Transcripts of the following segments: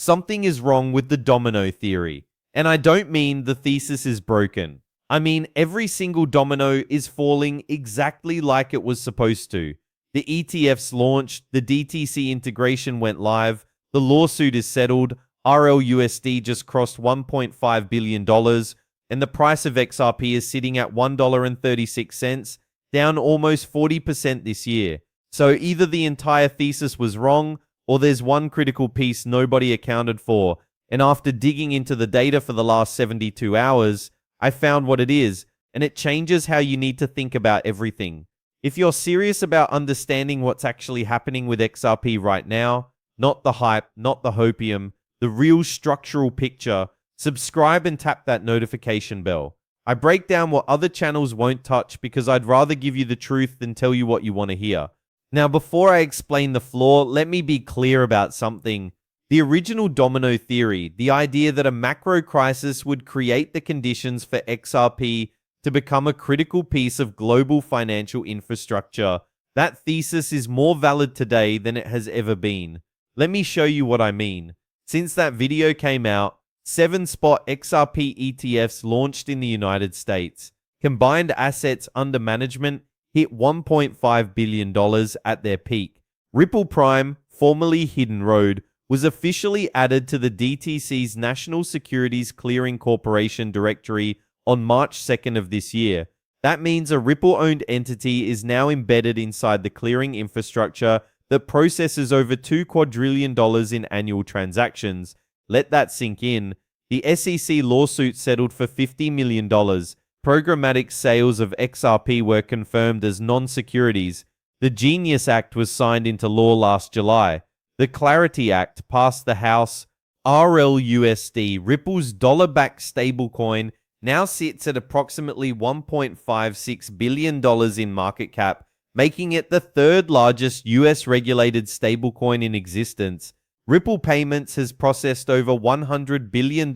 something is wrong with the domino theory. And I don't mean the thesis is broken. I mean every single domino is falling exactly like it was supposed to. The ETFs launched, the DTCC integration went live, the lawsuit is settled, RLUSD just crossed $1.5 billion, and the price of XRP is sitting at $1.36, down almost 40% this year. So either the entire thesis was wrong, or there's one critical piece nobody accounted for. And after digging into the data for the last 72 hours, I found what it is, and it changes how you need to think about everything. If you're serious about understanding what's actually happening with XRP right now, not the hype, not the hopium, the real structural picture, subscribe and tap that notification bell. I break down what other channels won't touch because I'd rather give you the truth than tell you what you want to hear. Now, before I explain the flaw, let me be clear about something. The original domino theory, the idea that a macro crisis would create the conditions for XRP to become a critical piece of global financial infrastructure, that thesis is more valid today than it has ever been. Let me show you what I mean. Since that video came out, 7 spot XRP ETFs launched in the United States. Combined assets under management hit $1.5 billion at their peak. Ripple Prime, formerly Hidden Road, was officially added to the DTCC's National Securities Clearing Corporation directory on March 2nd of this year. That means a Ripple-owned entity is now embedded inside the clearing infrastructure that processes over $2 quadrillion in annual transactions. Let that sink in. The SEC lawsuit settled for $50 million. Programmatic sales of XRP were confirmed as non-securities. The Genius Act was signed into law last July. The Clarity Act passed the House. RLUSD, Ripple's dollar-backed stablecoin, now sits at approximately $1.56 billion in market cap, making it the third largest US-regulated stablecoin in existence. Ripple Payments has processed over $100 billion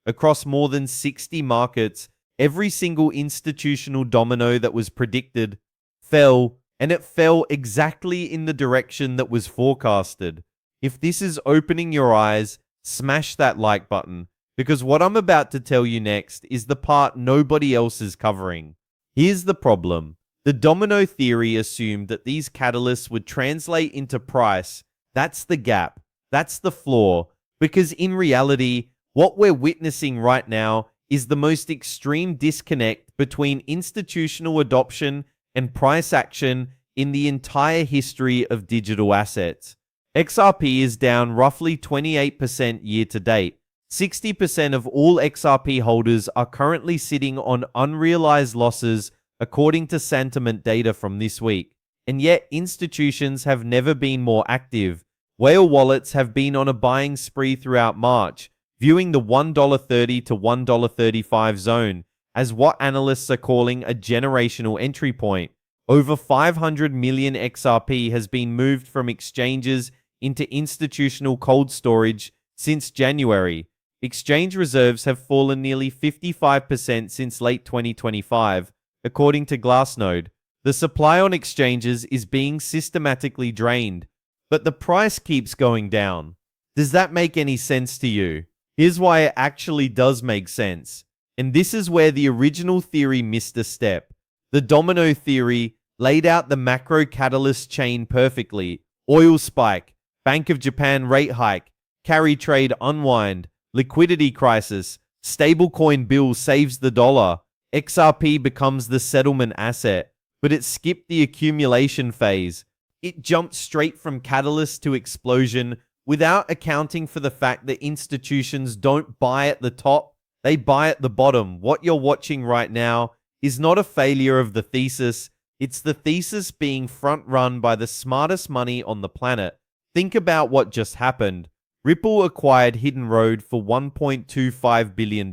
across more than 60 markets. Every single institutional domino that was predicted fell, and it fell exactly in the direction that was forecasted. If this is opening your eyes, smash that like button, because what I'm about to tell you next is the part nobody else is covering. Here's the problem. The domino theory assumed that these catalysts would translate into price. That's the gap. That's the flaw. Because in reality, what we're witnessing right now is the most extreme disconnect between institutional adoption and price action in the entire history of digital assets. XRP is down roughly 28% year to date. 60% of all XRP holders are currently sitting on unrealized losses according to sentiment data from this week. And yet institutions have never been more active. Whale wallets have been on a buying spree throughout March, viewing the $1.30 to $1.35 zone as what analysts are calling a generational entry point. Over 500 million XRP has been moved from exchanges into institutional cold storage since January. Exchange reserves have fallen nearly 55% since late 2025, according to Glassnode. The supply on exchanges is being systematically drained, but the price keeps going down. Does that make any sense to you? Here's why it actually does make sense. And this is where the original theory missed a step. The domino theory laid out the macro catalyst chain perfectly. Oil spike, Bank of Japan rate hike, carry trade unwind, liquidity crisis, stablecoin bill saves the dollar, XRP becomes the settlement asset, but it skipped the accumulation phase. It jumped straight from catalyst to explosion without accounting for the fact that institutions don't buy at the top, they buy at the bottom. What you're watching right now is not a failure of the thesis, it's the thesis being front-run by the smartest money on the planet. Think about what just happened. Ripple acquired Hidden Road for $1.25 billion.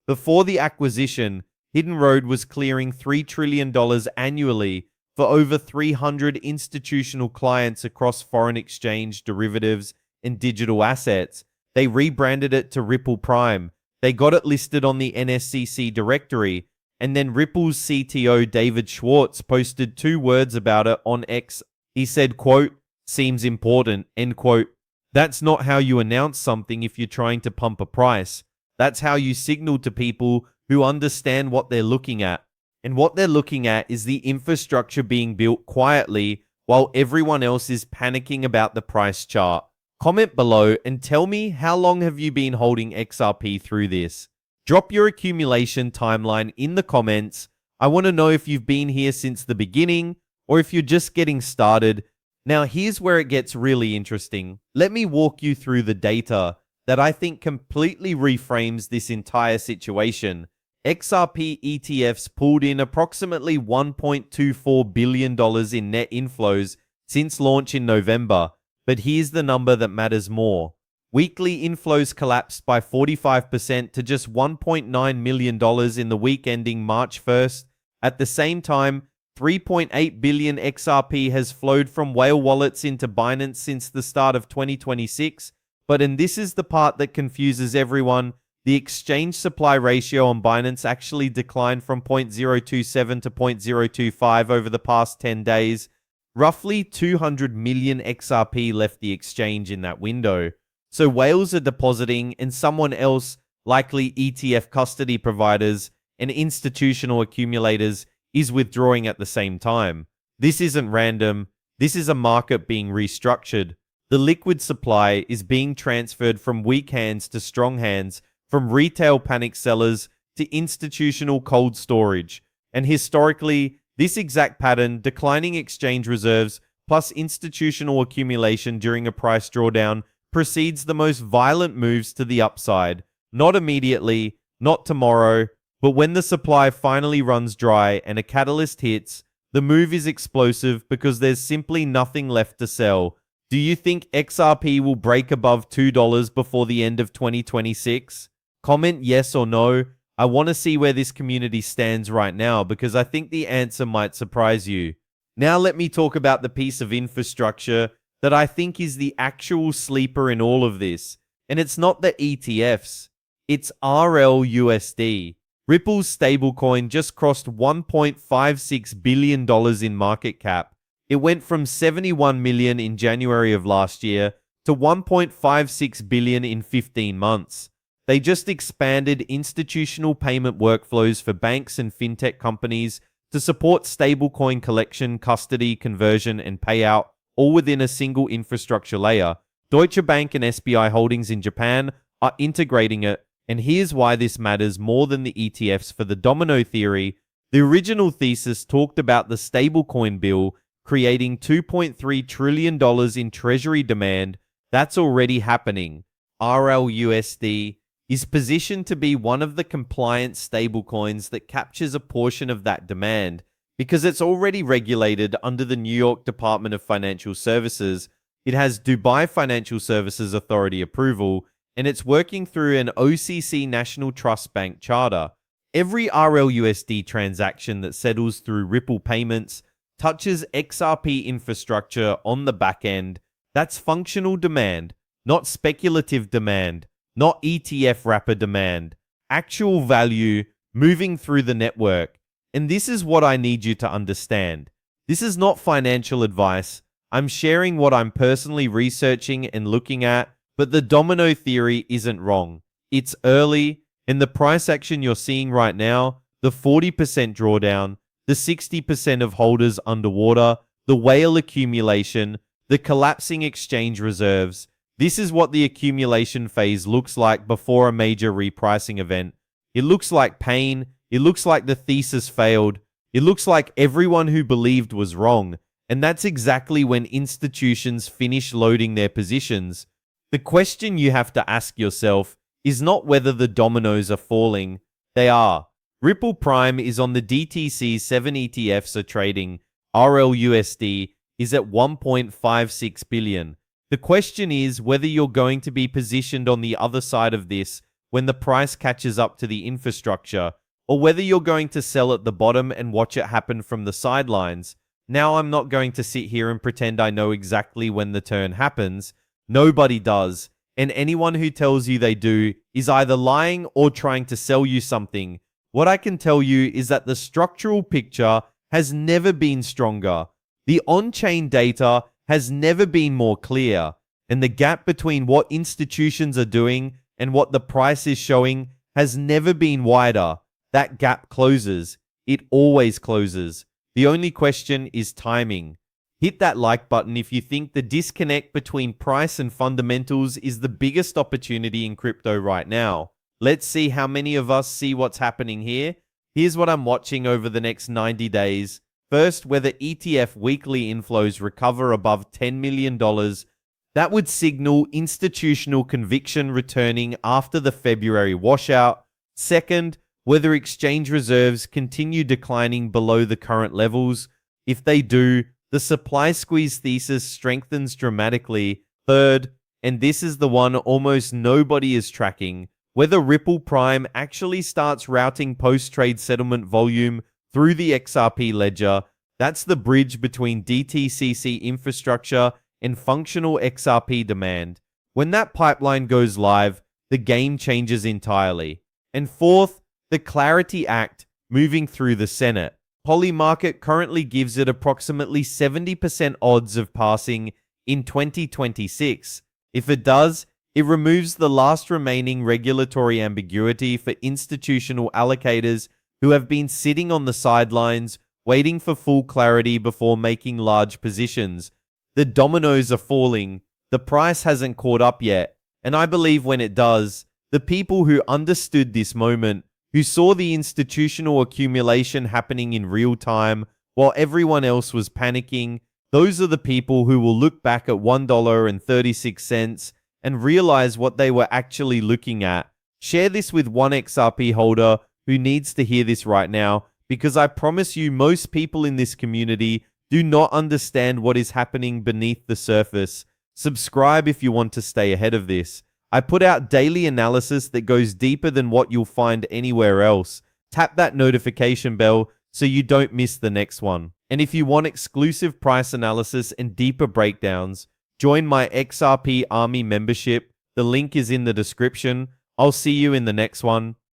Before the acquisition, Hidden Road was clearing $3 trillion annually for over 300 institutional clients across foreign exchange, derivatives, and digital assets. They rebranded it to Ripple Prime. They got it listed on the NSCC directory. And then Ripple's CTO David Schwartz posted 2 words about it on X. He said, quote, "Seems important," end quote. That's not how you announce something if you're trying to pump a price. That's how you signal to people who understand what they're looking at. And what they're looking at is the infrastructure being built quietly while everyone else is panicking about the price chart. Comment below and tell me, how long have you been holding XRP through this? Drop your accumulation timeline in the comments. I want to know if you've been here since the beginning or if you're just getting started. Now, here's where it gets really interesting. Let me walk you through the data that I think completely reframes this entire situation. XRP ETFs pulled in approximately $1.24 billion in net inflows since launch in November. But here's the number that matters more. Weekly inflows collapsed by 45% to just $1.9 million in the week ending March 1st. At the same time, 3.8 billion XRP has flowed from whale wallets into Binance since the start of 2026. And this is the part that confuses everyone. The exchange supply ratio on Binance actually declined from 0.027 to 0.025 over the past 10 days. Roughly 200 million XRP left the exchange in that window. So whales are depositing and someone else, likely ETF custody providers and institutional accumulators, is withdrawing at the same time. This isn't random. This is a market being restructured. The liquid supply is being transferred from weak hands to strong hands, from retail panic sellers to institutional cold storage. And historically, this exact pattern, declining exchange reserves plus institutional accumulation during a price drawdown, precedes the most violent moves to the upside. Not immediately, not tomorrow, but when the supply finally runs dry and a catalyst hits, the move is explosive because there's simply nothing left to sell. Do you think XRP will break above $2 before the end of 2026? Comment yes or no. I want to see where this community stands right now because I think the answer might surprise you. Now let me talk about the piece of infrastructure that I think is the actual sleeper in all of this. And it's not the ETFs. It's RLUSD. Ripple's stablecoin just crossed $1.56 billion in market cap. It went from 71 million in January of last year to 1.56 billion in 15 months. They just expanded institutional payment workflows for banks and fintech companies to support stablecoin collection, custody, conversion, and payout, all within a single infrastructure layer. Deutsche Bank and SBI Holdings in Japan are integrating it, and here's why this matters more than the ETFs for the domino theory. The original thesis talked about the stablecoin bill creating $2.3 trillion in treasury demand. That's already happening. RLUSD is positioned to be one of the compliant stablecoins that captures a portion of that demand because it's already regulated under the New York Department of Financial Services. It has Dubai Financial Services Authority approval, and it's working through an OCC National Trust Bank charter. Every RLUSD transaction that settles through Ripple payments touches XRP infrastructure on the back end. That's functional demand, not speculative demand, not ETF wrapper demand. Actual value moving through the network. And this is what I need you to understand. This is not financial advice. I'm sharing what I'm personally researching and looking at, but the domino theory isn't wrong. It's early, and the price action you're seeing right now, the 40% drawdown, the 60% of holders underwater, the whale accumulation, the collapsing exchange reserves. This is what the accumulation phase looks like before a major repricing event. It looks like pain. It looks like the thesis failed. It looks like everyone who believed was wrong. And that's exactly when institutions finish loading their positions. The question you have to ask yourself is not whether the dominoes are falling. They are. Ripple Prime is on the DTCC, 7 ETFs are trading. RLUSD is at 1.56 billion. The question is whether you're going to be positioned on the other side of this when the price catches up to the infrastructure, or whether you're going to sell at the bottom and watch it happen from the sidelines. Now, I'm not going to sit here and pretend I know exactly when the turn happens. Nobody does. And anyone who tells you they do is either lying or trying to sell you something. What I can tell you is that the structural picture has never been stronger. The on-chain data has never been more clear. And the gap between what institutions are doing and what the price is showing has never been wider. That gap closes. It always closes. The only question is timing. Hit that like button if you think the disconnect between price and fundamentals is the biggest opportunity in crypto right now. Let's see how many of us see what's happening here. Here's what I'm watching over the next 90 days. First, whether ETF weekly inflows recover above $10 million. That would signal institutional conviction returning after the February washout. Second, whether exchange reserves continue declining below the current levels. If they do, the supply squeeze thesis strengthens dramatically. Third, and this is the one almost nobody is tracking, whether Ripple Prime actually starts routing post-trade settlement volume through the XRP ledger. That's the bridge between DTCC infrastructure and functional XRP demand. When that pipeline goes live, the game changes entirely. And fourth, the Clarity Act moving through the Senate. Polymarket currently gives it approximately 70% odds of passing in 2026. If it does, it removes the last remaining regulatory ambiguity for institutional allocators who have been sitting on the sidelines waiting for full clarity before making large positions. The dominoes are falling, the price hasn't caught up yet, and I believe when it does, the people who understood this moment, who saw the institutional accumulation happening in real time while everyone else was panicking, those are the people who will look back at $1.36 and realize what they were actually looking at. Share this with one XRP holder who needs to hear this right now, because I promise you most people in this community do not understand what is happening beneath the surface. Subscribe if you want to stay ahead of this. I put out daily analysis that goes deeper than what you'll find anywhere else. Tap that notification bell so you don't miss the next one. And if you want exclusive price analysis and deeper breakdowns, join my XRP Army membership. The link is in the description. I'll see you in the next one.